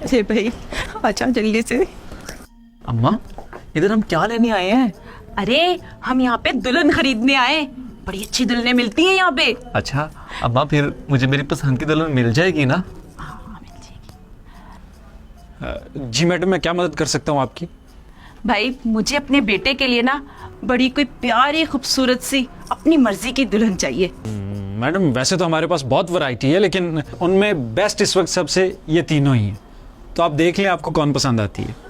अरे भाई अच्छा जल्दी से। अम्मा इधर हम क्या लेने आए हैं? अरे हम यहाँ पे दुल्हन खरीदने आए, बड़ी अच्छी दुल्हनें मिलती हैं यहाँ पे। अच्छा अम्मा फिर मुझे मेरी पसंद की दुल्हन मिल जाएगी ना? हाँ मिल जाएगी। जी मैडम, मैं क्या मदद कर सकता हूँ आपकी? भाई मुझे अपने बेटे के लिए ना बड़ी कोई प्यारी खूबसूरत सी अपनी मर्जी की दुल्हन चाहिए। मैडम वैसे तो हमारे पास बहुत वैरायटी है, लेकिन उनमें बेस्ट इस वक्त सबसे ये तीनों ही हैं, तो आप देख लें आपको कौन पसंद आती है।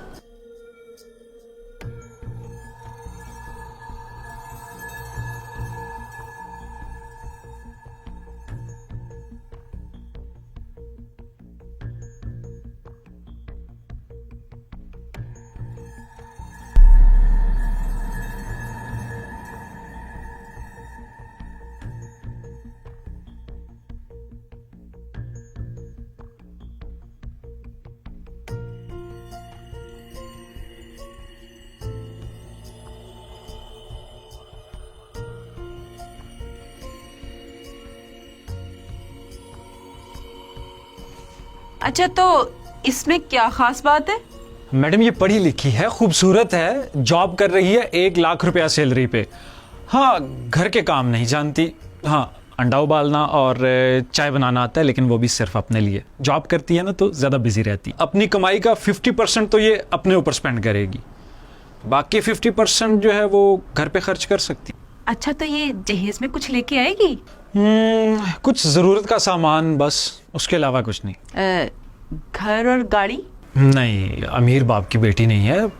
अच्छा तो इसमें क्या खास बात है? मैडम ये पढ़ी लिखी है, खूबसूरत है, जॉब कर रही है, 1 लाख रुपया सैलरी पे। हाँ घर के काम नहीं जानती, हाँ अंडा उबालना और चाय बनाना आता है, लेकिन वो भी सिर्फ अपने लिए। जॉब करती है ना तो ज़्यादा बिजी रहती है। अपनी कमाई का 50% तो ये अपने ऊपर स्पेंड करेगी, बाकी 50% जो है वो घर पे खर्च कर सकती। अच्छा तो ये जहेज में कुछ लेके आएगी? कुछ ज़रूरत का सामान बस, उसके अलावा कुछ नहीं। घर और गाड़ी? नहीं, अमीर बाप की बेटी नहीं है,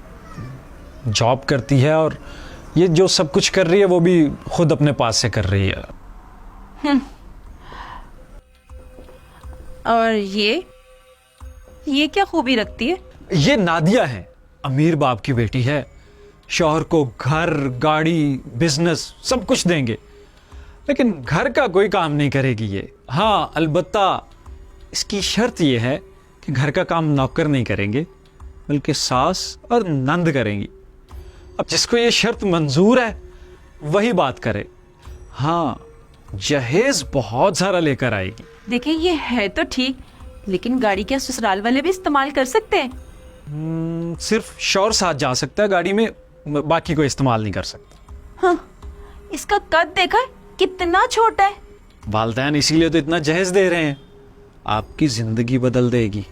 जॉब करती है और ये जो सब कुछ कर रही है वो भी खुद अपने पास से कर रही है। और ये क्या खूबी रखती है? ये नादिया है, अमीर बाप की बेटी है, शौहर को घर गाड़ी बिजनेस सब कुछ देंगे, लेकिन घर का कोई काम नहीं करेगी ये। हाँ अलबत्ता इसकी शर्त ये है कि घर का काम नौकर नहीं करेंगे, बल्कि सास और नंद करेंगी। अब जिसको ये शर्त मंजूर है वही बात करे। हाँ जहेज बहुत सारा लेकर आएगी। देखिए ये है तो ठीक, लेकिन गाड़ी क्या ससुराल वाले भी इस्तेमाल कर सकते हैं? सिर्फ शौहर साथ जा सकता है गाड़ी में, बाकी कोई इस्तेमाल नहीं कर सकता। हाँ, इसका कद देखा है कितना छोटा है। वालदैन इसीलिए तो इतना जहेज दे रहे हैं, आपकी जिंदगी बदल देगी।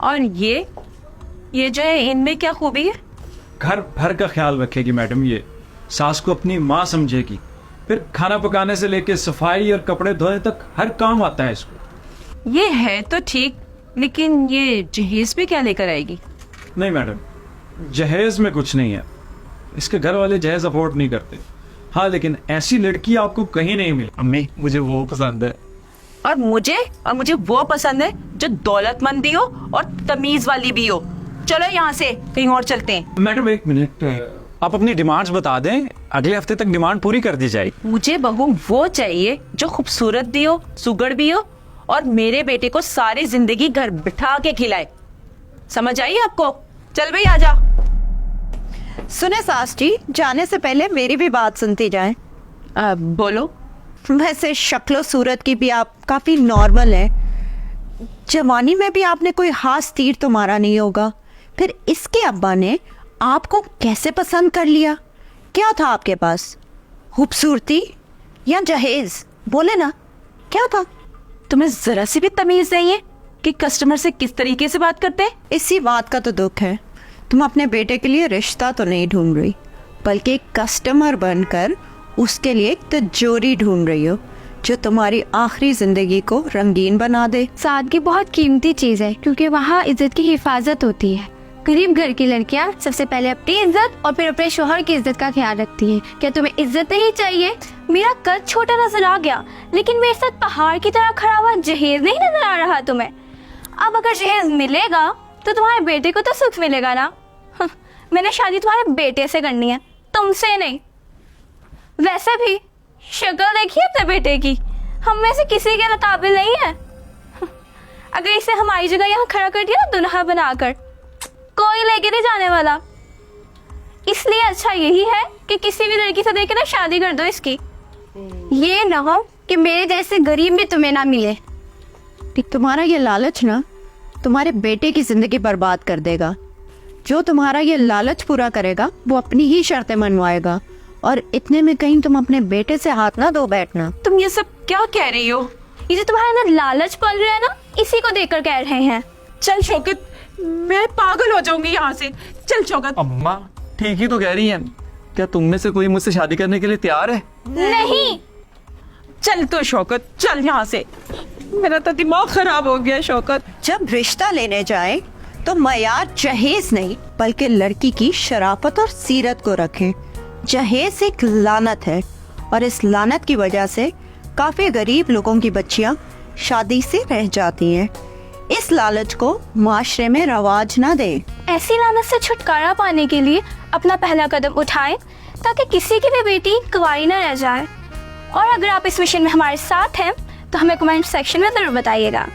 और ये जो है इनमें क्या खूबी है? घर भर का ख्याल रखेगी मैडम, ये सास को अपनी माँ समझेगी, फिर खाना पकाने से लेके सफाई और कपड़े धोने तक हर काम आता है इसको। ये है तो ठीक, लेकिन ये जहेज पे क्या लेकर आएगी? नहीं मैडम, जहेज में कुछ नहीं है, इसके घर वाले जहेज अफोर्ड नहीं करते। हाँ लेकिन ऐसी लड़की आपको कहीं नहीं मिली। अम्मी मुझे वो पसंद है। और मुझे वो पसंद है जो दौलतमंद भी हो और तमीज वाली भी हो। चलो यहाँ से कहीं और चलते हैं। मैडम 1 मिनट, आप अपनी डिमांड्स बता दें, अगले हफ्ते तक डिमांड पूरी कर दी जाएगी। मुझे बहू वो चाहिए जो खूबसूरत भी हो, सुगड़ भी हो और मेरे बेटे को सारी जिंदगी घर बिठा के खिलाए। समझ आई आपको? चल भाई आजा। सुने सास जी, जाने से पहले मेरी भी बात सुनती जाएं। बोलो। वैसे शक्लो सूरत की भी आप काफी नॉर्मल है, जवानी में भी आपने कोई खास तीर तो मारा नहीं होगा, फिर इसके अब्बा ने आपको कैसे पसंद कर लिया? क्या था आपके पास, खूबसूरती या जहेज? बोले ना क्या था? तुम्हें जरा सी भी तमीज नहीं है कि कस्टमर से किस तरीके से बात करते हैं? इसी बात का तो दुख है, तुम अपने बेटे के लिए रिश्ता तो नहीं ढूंढ रही, बल्कि एक कस्टमर बनकर उसके लिए एक तिजोरी ढूंढ रही हो जो तुम्हारी आखिरी जिंदगी को रंगीन बना दे। सादगी बहुत कीमती चीज है, क्योंकि वहाँ इज्जत की हिफाजत होती है। गरीब घर की लड़कियाँ सबसे पहले अपनी इज्जत और फिर अपने शोहर की इज्जत का ख्याल रखती हैं। क्या तुम्हें इज्जत नहीं चाहिए? मेरा कद छोटा नजर आ गया, लेकिन मेरे साथ पहाड़ की तरह खड़ा हुआ जहेज नहीं नजर आ रहा तुम्हें? अब अगर जहेज मिलेगा तो तुम्हारे बेटे को तो सुख मिलेगा ना। मैंने शादी तुम्हारे बेटे से करनी है, तुमसे नहीं। वैसे भी शक्ल देखिए अपने बेटे की, हम में से किसी के काबिल नहीं है। अगर इसे हमारी जगह यहाँ खड़ा कर दिया ना दुल्हा बनाकर, कोई लेके नहीं जाने वाला। इसलिए अच्छा यही है कि किसी भी लड़की से देखे ना शादी कर दो इसकी। ये ना हो कि मेरे जैसे गरीब भी तुम्हें ना मिले। कि तुम्हारा ये लालच ना तुम्हारे बेटे की जिंदगी बर्बाद कर देगा। जो तुम्हारा ये लालच पूरा करेगा वो अपनी ही शर्तें मनवाएगा, और इतने में कहीं तुम अपने बेटे से हाथ ना धो बैठना। तुम ये सब क्या कह रही हो? ये जो तुम्हारे अंदर लालच पल रहा है ना, इसी को देखकर कह रहे हैं। चल शौकत, मैं पागल हो जाऊंगी यहाँ से। चल शौकत। अम्मा ठीक ही तो कह रही हैं। क्या तुम में से कोई मुझसे शादी करने के लिए तैयार है? नहीं, चल तो शौकत, चल यहाँ से। मेरा तो दिमाग खराब हो गया शौकत। जब रिश्ता लेने जाए तो मयार जहेज नहीं बल्कि लड़की की शराफत और सीरत को रखें। जहेज एक लानत है, और इस लानत की वजह से काफी गरीब लोगों की बच्चियां शादी से रह जाती हैं। इस लालच को माशरे में रवाज ना दें। ऐसी लानत से छुटकारा पाने के लिए अपना पहला कदम उठाएं, ताकि किसी की भी बेटी कुंवारी न रह जाए। और अगर आप इस मिशन में हमारे साथ हैं तो हमें कमेंट सेक्शन में जरूर बताइएगा।